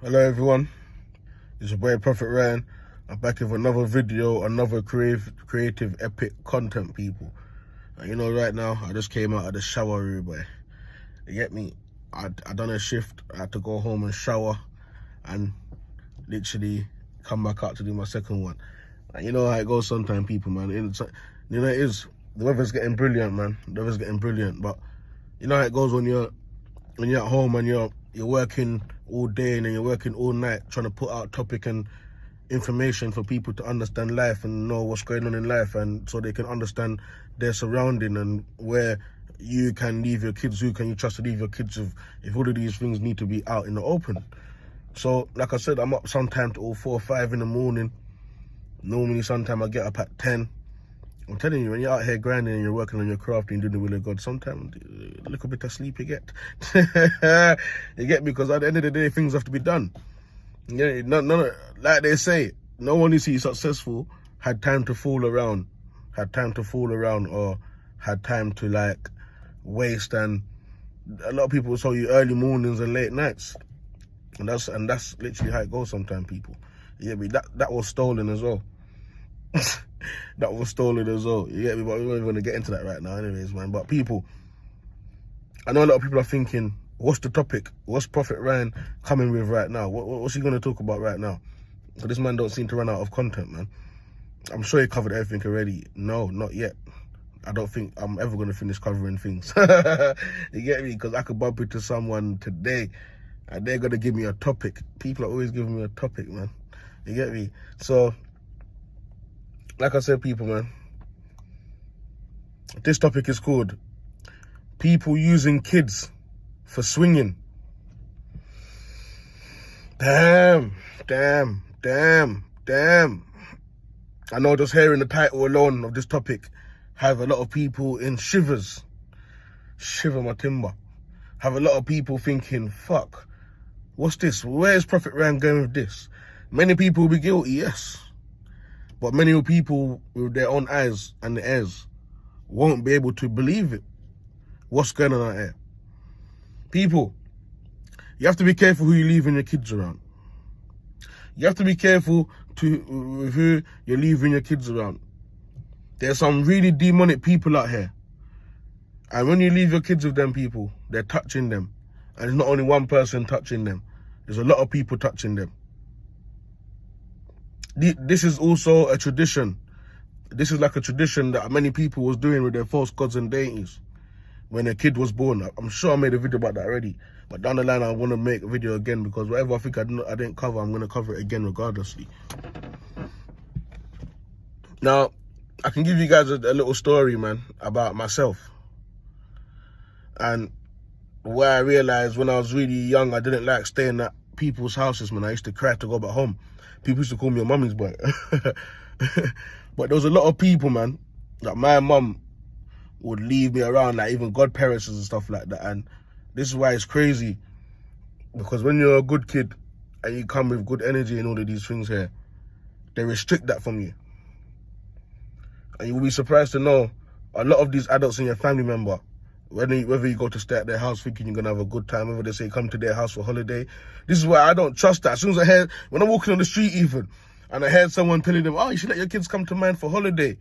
Hello everyone, it's your boy Proph Rye. I'm back with another video, another creative epic content, people. And you know, right now I just came out of the shower room, boy. You get me? I done a shift. I had to go home and shower and literally come back out to do my second one. And you know how it goes sometimes, people, man. You know, it is, the weather's getting brilliant, man. The weather's getting brilliant, but you know how it goes when you're at home and you're working all day and then you're working all night trying to put out topic and information for people to understand life and know what's going on in life, and so they can understand their surrounding and where you can leave your kids, who can you trust to leave your kids if all of these things need to be out in the open. So like I said, I'm up sometimes till 4 or 5 in the morning. Normally sometime I get up at 10. I'm telling you, when you're out here grinding and you're working on your craft and doing the will of God, sometimes a little bit of sleep you get. You get me? Because at the end of the day, things have to be done. Yeah, no, like they say, no one is successful had time to fool around, or had time to like waste. And a lot of people will tell you early mornings and late nights, and that's literally how it goes sometimes, people. Yeah, but that was stolen as well. That was stolen as well. You get me? But we're not even going to get into that right now anyways, man. But people, I know a lot of people are thinking, what's the topic? What's Proph Rye coming with right now? What's he going to talk about right now? So this man don't seem to run out of content, man. I'm sure he covered everything already. No, not yet. I don't think I'm ever going to finish covering things. You get me? Because I could bump into someone today and they're going to give me a topic. People are always giving me a topic, man. You get me? So, like I said, people, man, this topic is called people using kids for swinging. Damn. I know just hearing the title alone of this topic have a lot of people in shivers. Shiver my timber. Have a lot of people thinking, fuck, what's this? Where's Proph Rye going with this? Many people will be guilty, yes. But many people with their own eyes and their ears won't be able to believe it. What's going on out here? People, you have to be careful who you're leaving your kids around. You have to be careful with who you're leaving your kids around. There's some really demonic people out here. And when you leave your kids with them people, they're touching them. And it's not only one person touching them. There's a lot of people touching them. This is also a tradition. This is like a tradition that many people was doing with their false gods and deities when a kid was born. I'm sure I made a video about that already, but down the line I want to make a video again, because whatever I think I didn't cover, I'm going to cover it again regardlessly. Now, I can give you guys a little story, man, about myself. And where I realized when I was really young, I didn't like staying at people's houses, man. I used to cry to go back home. People used to call me a mummy's boy. But there was a lot of people, man, that my mum would leave me around, like even godparents and stuff like that. And this is why it's crazy, because when you're a good kid and you come with good energy and all of these things here, they restrict that from you. And you will be surprised to know a lot of these adults in your family member, whether you go to stay at their house thinking you're going to have a good time, whether they say come to their house for holiday. This is why I don't trust that. As soon as I hear, when I'm walking on the street even, and I heard someone telling them, oh, you should let your kids come to mine for holiday.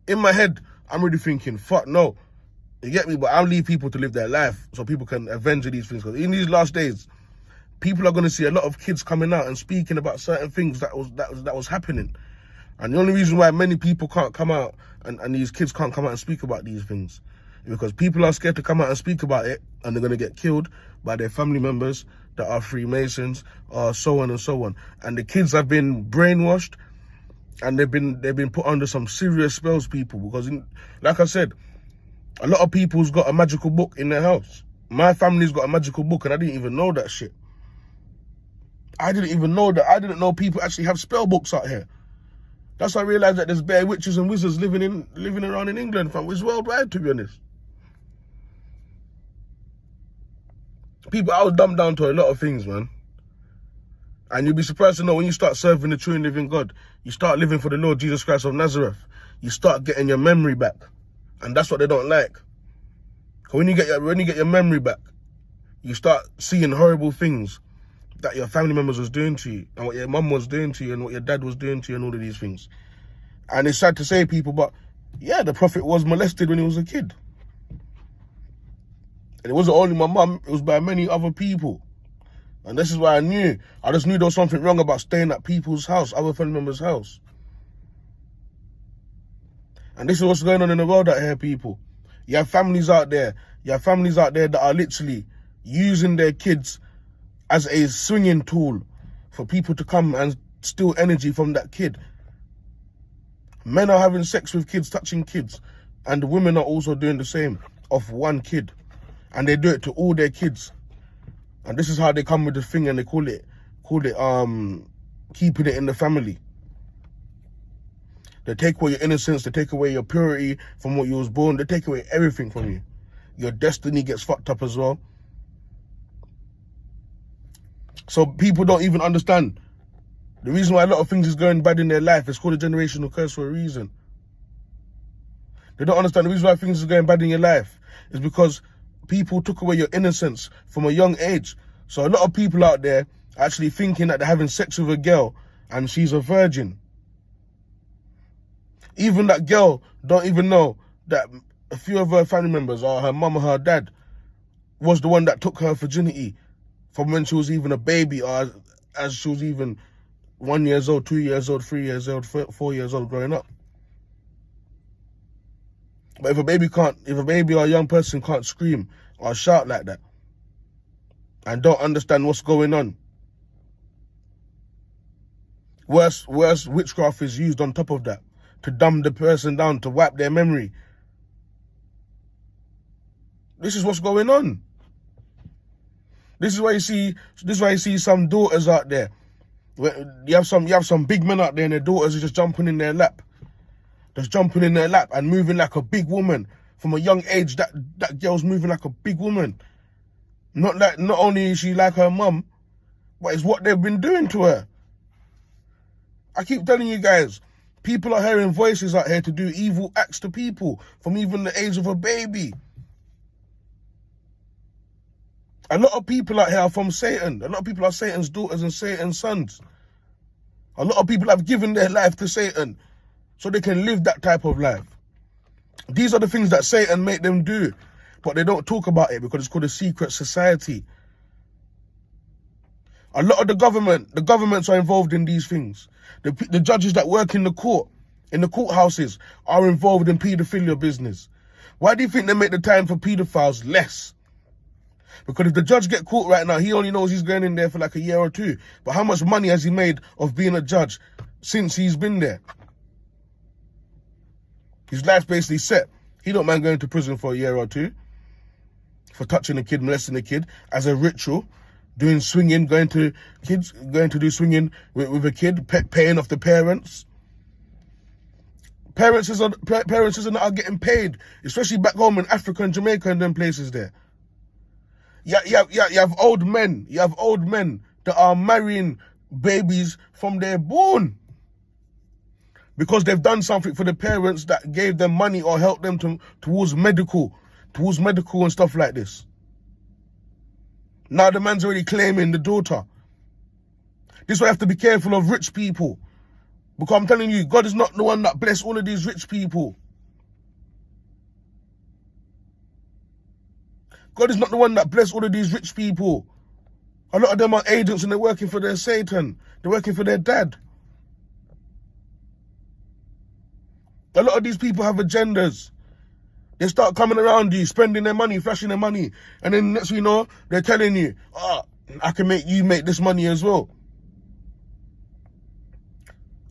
In my head, I'm already thinking, fuck no. You get me? But I'll leave people to live their life so people can avenge these things. Because in these last days, people are going to see a lot of kids coming out and speaking about certain things that was happening. And the only reason why many people can't come out and these kids can't come out and speak about these things, because people are scared to come out and speak about it, and they're going to get killed by their family members that are Freemasons, or so on and so on. And the kids have been brainwashed, and they've been put under some serious spells, people, because like I said, a lot of people's got a magical book in their house. My family's got a magical book, and I didn't even know that shit. I didn't even know that. I didn't know people actually have spell books out here. That's how I realized that there's bare witches and wizards living around in England, fam. It's worldwide, to be honest. People, I was dumbed down to a lot of things, man. And you'll be surprised to know, when you start serving the true and living God, you start living for the Lord Jesus Christ of Nazareth, you start getting your memory back. And that's what they don't like. When you get your memory back, you start seeing horrible things that your family members was doing to you, and what your mum was doing to you, and what your dad was doing to you, and all of these things. And it's sad to say, people, but yeah, the Prophet was molested when he was a kid. And it wasn't only my mum, it was by many other people. And this is why I just knew there was something wrong about staying at people's house, other family members' house. And this is what's going on in the world out here, people. You have families out there that are literally using their kids as a swinging tool for people to come and steal energy from that kid. Men are having sex with kids, touching kids, and the women are also doing the same of one kid. And they do it to all their kids. And this is how they come with the thing, and they call it keeping it in the family. They take away your innocence, they take away your purity from what you was born, they take away everything from you. Your destiny gets fucked up as well. So people don't even understand. The reason why a lot of things is going bad in their life is called a generational curse for a reason. They don't understand the reason why things are going bad in your life is because people took away your innocence from a young age. So a lot of people out there are actually thinking that they're having sex with a girl and she's a virgin. Even that girl don't even know that a few of her family members, or her mum or her dad, was the one that took her virginity from when she was even a baby, or as she was even 1 year old, 2 years old, 3 years old, 4 years old growing up. But if a baby or a young person can't scream or shout like that and don't understand what's going on, worse witchcraft is used on top of that to dumb the person down, to wipe their memory. This is what's going on. This is why you see some daughters out there. You have some big men out there and their daughters are just jumping in their lap. Just jumping in their lap and moving like a big woman. From a young age, that girl's moving like a big woman. Not only is she like her mum, but it's what they've been doing to her. I keep telling you guys, people are hearing voices out here to do evil acts to people from even the age of a baby. A lot of people out here are from Satan. A lot of people are Satan's daughters and Satan's sons. A lot of people have given their life to Satan so they can live that type of life. These are the things that Satan made them do, but they don't talk about it because it's called a secret society. A lot of the governments are involved in these things. The judges that work in the courthouses are involved in paedophilia business. Why do you think they make the time for paedophiles less? Because if the judge get caught right now, he only knows he's going in there for like a year or two. But how much money has he made of being a judge since he's been there? His life's basically set. He don't mind going to prison for a year or two for touching a kid, molesting a kid as a ritual, doing swinging, going to do swinging with a kid, paying off the parents. Parents are getting paid, especially back home in Africa and Jamaica and them places there. You have old men that are marrying babies from their born because they've done something for the parents that gave them money or helped them towards medical and stuff like this. Now the man's already claiming the daughter. This is why you have to be careful of rich people. Because I'm telling you, God is not the one that bless all of these rich people. God is not the one that bless all of these rich people. A lot of them are agents and they're working for their Satan. They're working for their dad. A lot of these people have agendas. They start coming around you, spending their money, flashing their money. And then next thing you know, they're telling you, I can make you make this money as well.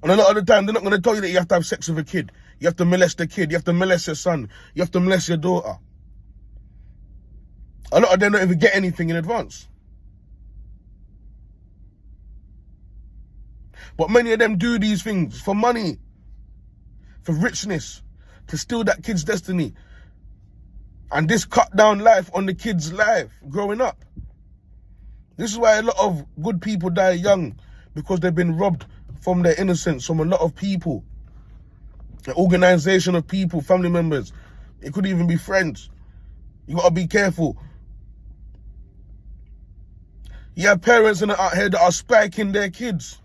And a lot of the time, they're not going to tell you that you have to have sex with a kid. You have to molest a kid. You have to molest your son. You have to molest your daughter. A lot of them don't even get anything in advance. But many of them do these things for money, for richness, to steal that kid's destiny. And this cut down life on the kid's life growing up. This is why a lot of good people die young, because they've been robbed from their innocence from a lot of people. An organization of people, family members. It could even be friends. You got to be careful. You have parents out here that are spiking their kids.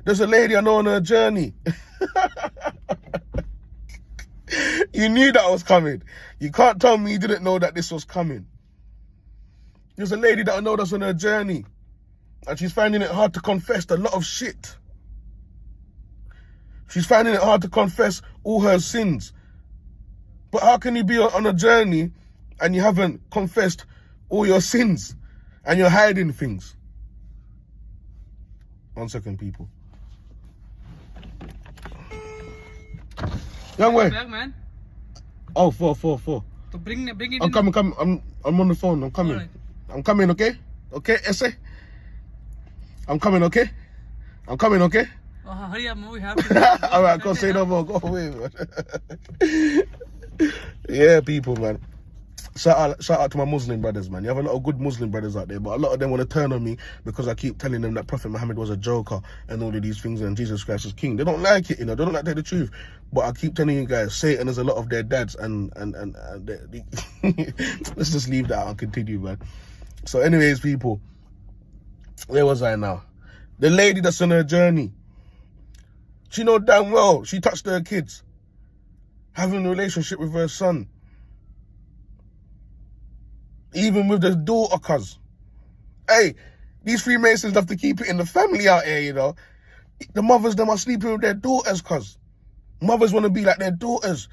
There's a lady I know on her journey. You knew that was coming. You can't tell me you didn't know that this was coming. There's a lady that I know that's on her journey. And she's finding it hard to confess a lot of shit. She's finding it hard to confess all her sins. But how can you be on a journey and you haven't confessed all your sins and you're hiding things? 1 second, people. Young way. Back, man. Oh, four. So bring it I'm in. coming. I'm on the phone. I'm coming. Right. I'm coming, okay? Okay, Essay? I'm coming, okay? I'm coming, okay? Oh, hurry up, man. We have to. All right, go say no more. Go away, man. Yeah, people, man. Shout out to my Muslim brothers, man. You have a lot of good Muslim brothers out there, but a lot of them want to turn on me because I keep telling them that Prophet Muhammad was a joker and all of these things and Jesus Christ is king. They don't like it, you know. They don't like to tell the truth. But I keep telling you guys, Satan is a lot of their dads and let's just leave that out and continue, man. So anyways, people, where was I now? The lady that's on her journey. She know damn well she touched her kids. Having a relationship with her son. Even with the daughter, cuz. Hey, these Freemasons have to keep it in the family out here, you know. The mothers, them are sleeping with their daughters, cuz. Mothers want to be like their daughters.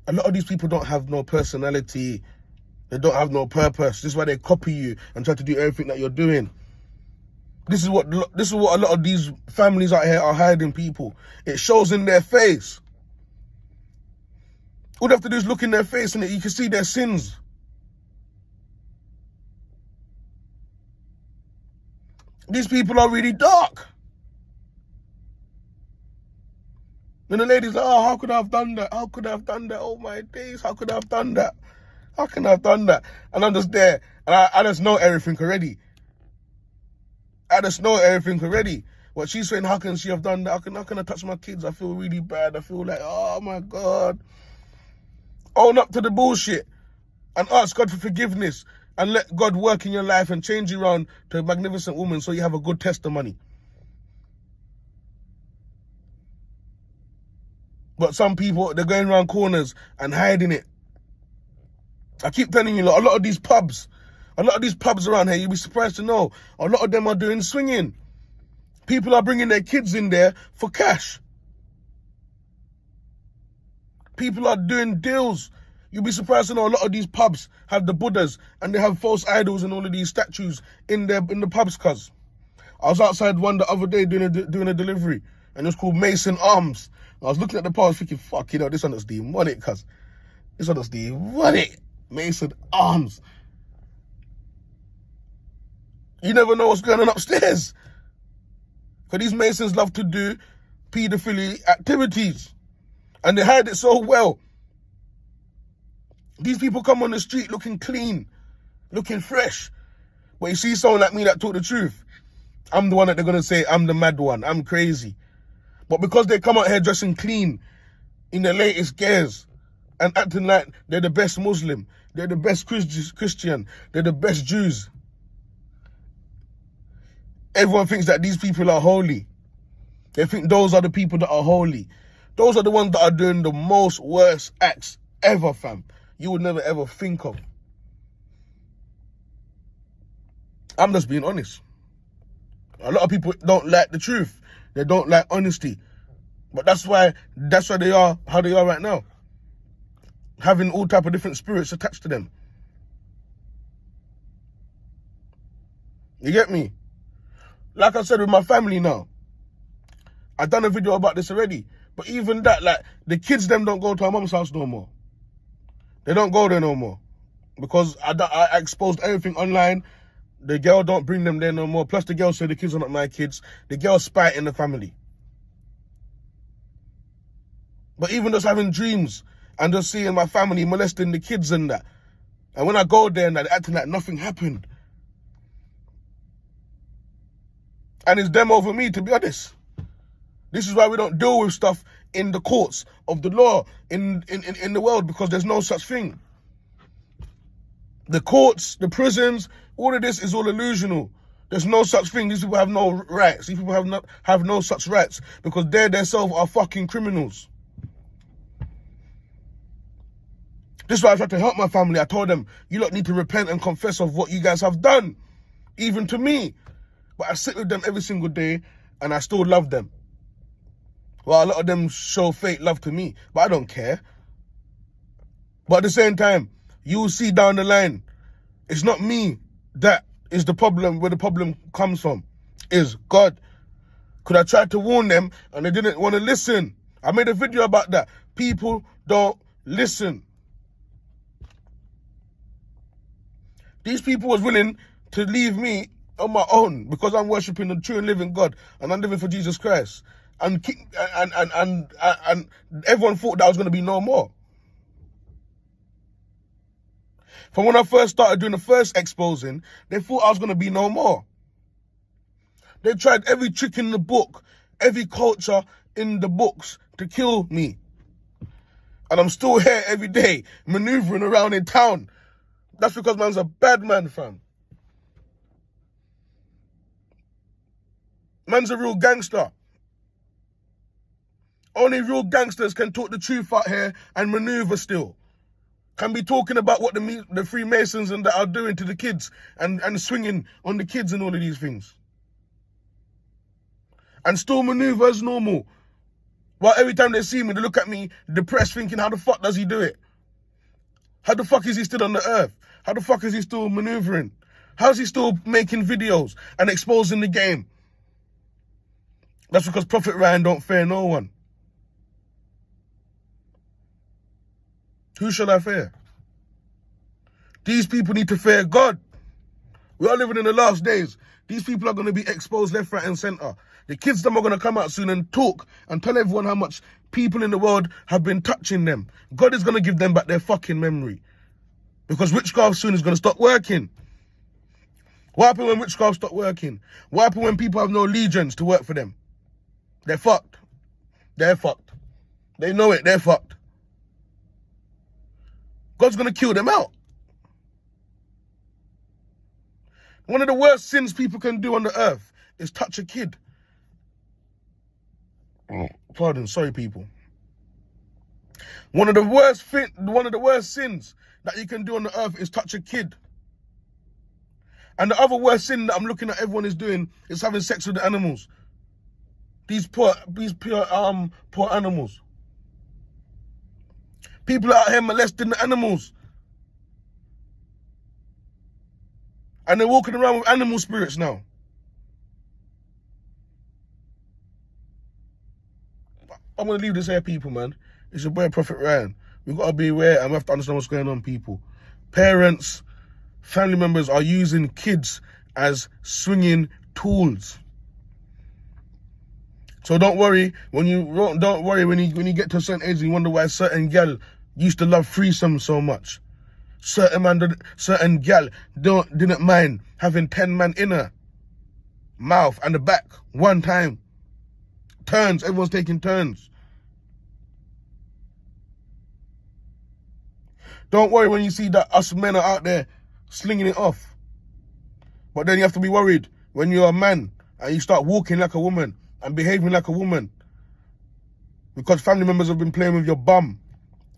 A lot of these people don't have no personality. They don't have no purpose. This is why they copy you and try to do everything that you're doing. This is what a lot of these families out here are hiding, people. It shows in their face. All they have to do is look in their face and you can see their sins. These people are really dark. Then the lady's like, oh, how could I have done that? How could I have done that? Oh my days, how could I have done that? How can I have done that? And I'm just there, and I just know everything already. I just know everything already. What she's saying, how can she have done that? How can I touch my kids? I feel really bad. I feel like, oh my God. Own up to the bullshit and ask God for forgiveness and let God work in your life and change you around to a magnificent woman so you have a good testimony. But some people, they're going around corners and hiding it. I keep telling you, a lot of these pubs around here, you'll be surprised to know, a lot of them are doing swinging. People are bringing their kids in there for cash. People are doing deals. You'll be surprised to know a lot of these pubs have the Buddhas and they have false idols and all of these statues in the pubs, cuz. I was outside one the other day doing a delivery and it was called Mason Arms. I was looking at the pub, I was thinking, fuck, you know, this one is demonic, cuz. This one is demonic. Mason Arms. You never know what's going on upstairs. Because these Masons love to do paedophilia activities. And they hide it so well. These people come on the street looking clean, looking fresh. But you see someone like me that talk the truth, I'm the one that they're going to say, I'm the mad one, I'm crazy. But because they come out here dressing clean, in the latest gears, and acting like they're the best Muslim, they're the best Christian, they're the best Jews, everyone thinks that these people are holy. They think those are the people that are holy. Those are the ones that are doing the most worst acts ever, fam. You would never ever think of. I'm just being honest. A lot of people don't like the truth. They don't like honesty. But that's why they are how they are right now. Having all type of different spirits attached to them. You get me? Like I said with my family now. I've done a video about this already. But even that, like, the kids them don't go to our mum's house no more. They don't go there no more. Because I exposed everything online. The girl don't bring them there no more. Plus the girl said the kids are not my kids. The girl spy in the family. But even just having dreams and just seeing my family molesting the kids and that. And when I go there and they're acting like nothing happened. And it's them over me, to be honest. This is why we don't deal with stuff in the courts of the law in the world, because there's no such thing. The courts, the prisons, all of this is all illusional. There's no such thing. These people have no rights. These people have no such rights because they themselves are fucking criminals. This is why I tried to help my family. I told them, you lot need to repent and confess of what you guys have done, even to me. But I sit with them every single day and I still love them. Well, a lot of them show fake love to me, but I don't care. But at the same time, you will see down the line, it's not me that is the problem, where the problem comes from. Is God. Could I try to warn them and they didn't want to listen? I made a video about that. People don't listen. These people was willing to leave me on my own because I'm worshipping the true and living God and I'm living for Jesus Christ. And everyone thought that I was going to be no more. From when I first started doing the first exposing, they thought I was going to be no more. They tried every trick in the book, every culture in the books to kill me. And I'm still here every day, maneuvering around in town. That's because man's a bad man, fam. Man's a real gangster. Only real gangsters can talk the truth out here and maneuver still. Can be talking about what the Freemasons and that are doing to the kids and swinging on the kids and all of these things. And still maneuver as normal. While every time they see me, they look at me depressed thinking, how the fuck does he do it? How the fuck is he still on the earth? How the fuck is he still maneuvering? How's he still making videos and exposing the game? That's because Proph Rye don't fear no one. Who shall I fear? These people need to fear God. We are living in the last days. These people are going to be exposed left, right and centre. The kids them are going to come out soon and talk and tell everyone how much people in the world have been touching them. God is going to give them back their fucking memory. Because witchcraft soon is going to stop working. What happened when witchcraft stopped working? What happened when people have no legions to work for them? They're fucked. They're fucked. They know it. They're fucked. God's going to kill them out. One of the worst sins people can do on the earth is touch a kid. Pardon, sorry people. One of the worst sins that you can do on the earth is touch a kid. And the other worst sin that I'm looking at everyone is doing is having sex with the animals. These poor animals. People out here molesting the animals. And they're walking around with animal spirits now. I'm going to leave this here, people, man. It's your boy, Proph Rye. We've got to be aware and we have to understand what's going on, people. Parents, family members are using kids as swinging tools. So don't worry when you get to a certain age and you wonder why certain gal used to love threesome so much. Certain gal didn't mind having 10 man in her mouth and the back one time. Turns, everyone's taking turns. Don't worry when you see that us men are out there slinging it off. But then you have to be worried when you're a man and you start walking like a woman and behaving like a woman. Because family members have been playing with your bum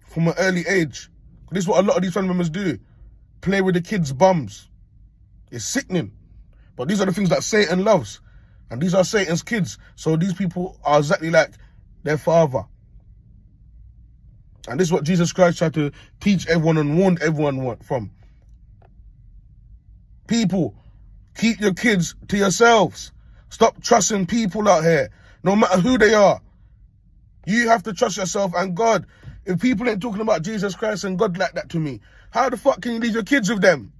from an early age. This is what a lot of these family members do. Play with the kids' bums. It's sickening. But these are the things that Satan loves. And these are Satan's kids. So these people are exactly like their father. And this is what Jesus Christ tried to teach everyone and warn everyone from. People, keep your kids to yourselves. Stop trusting people out here, no matter who they are. You have to trust yourself and God. If people ain't talking about Jesus Christ and God like that to me, how the fuck can you leave your kids with them?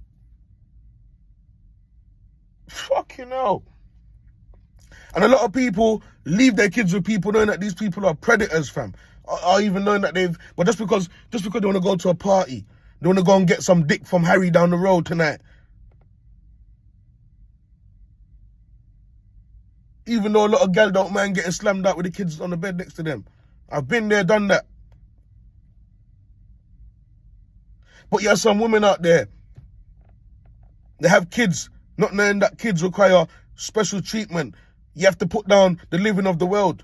Fucking hell. And a lot of people leave their kids with people knowing that these people are predators, fam. Or even knowing that but just because they want to go to a party, they want to go and get some dick from Harry down the road tonight. Even though a lot of gal don't mind getting slammed out with the kids on the bed next to them. I've been there, done that. But you have some women out there They have kids, not knowing that kids require special treatment. You have to put down the living of the world.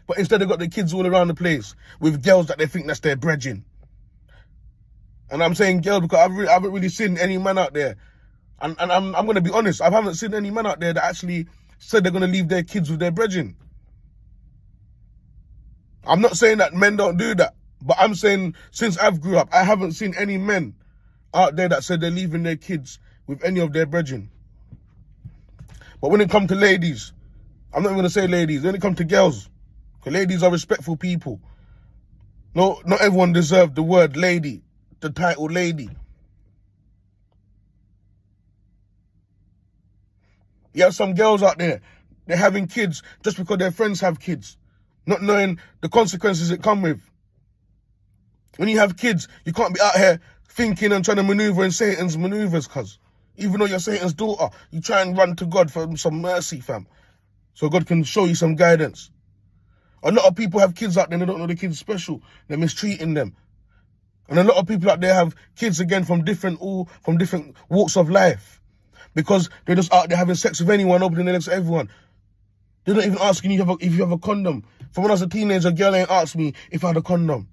But instead, they've got their kids all around the place with girls that they think that's their brethren. And I'm saying girls because I haven't really seen any man out there. And I'm going to be honest, I haven't seen any man out there that actually said they're going to leave their kids with their brethren. I'm not saying that men don't do that. But I'm saying since I've grew up, I haven't seen any men out there that said they're leaving their kids with any of their brethren. But when it comes to ladies, I'm not even going to say ladies, when it comes to girls, because ladies are respectful people. No, not everyone deserves the word lady, the title lady. You have some girls out there, they're having kids just because their friends have kids, not knowing the consequences it come with. When you have kids, you can't be out here thinking and trying to maneuver in Satan's maneuvers, cuz. Even though you're Satan's daughter, you try and run to God for some mercy, fam. So God can show you some guidance. A lot of people have kids out there and they don't know the kids special. They're mistreating them. And a lot of people out there have kids again from different walks of life. Because they're just out there having sex with anyone, opening their legs to everyone. They're not even asking you if you have a condom. From when I was a teenager, a girl ain't asked me if I had a condom.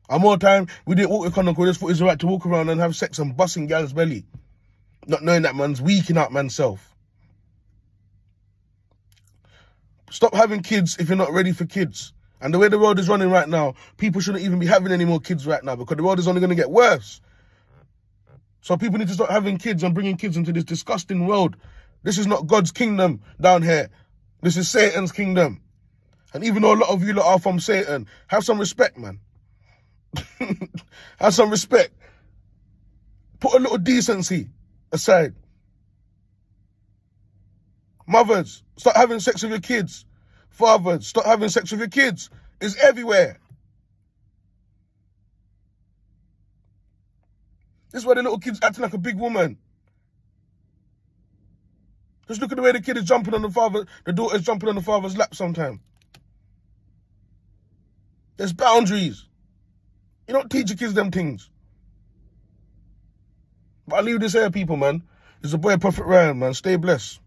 And more time, we didn't walk with a condom because we just thought it was right to walk around and have sex and busting girl's belly. Not knowing that man's weakening out man's self. Stop having kids if you're not ready for kids. And the way the world is running right now, people shouldn't even be having any more kids right now because the world is only going to get worse. So people need to stop having kids and bringing kids into this disgusting world. This is not God's kingdom down here. This is Satan's kingdom. And even though a lot of you lot are from Satan, have some respect, man. Have some respect. Put a little decency aside. Mothers, start having sex with your kids. Fathers, start having sex with your kids. It's everywhere. This is why the little kid's acting like a big woman. Just look at the way the kid is jumping on the daughter's jumping on the father's lap sometimes. There's boundaries. You don't teach your kids them things. But I leave this here, people, man. It's the boy Proph Rye, man. Stay blessed.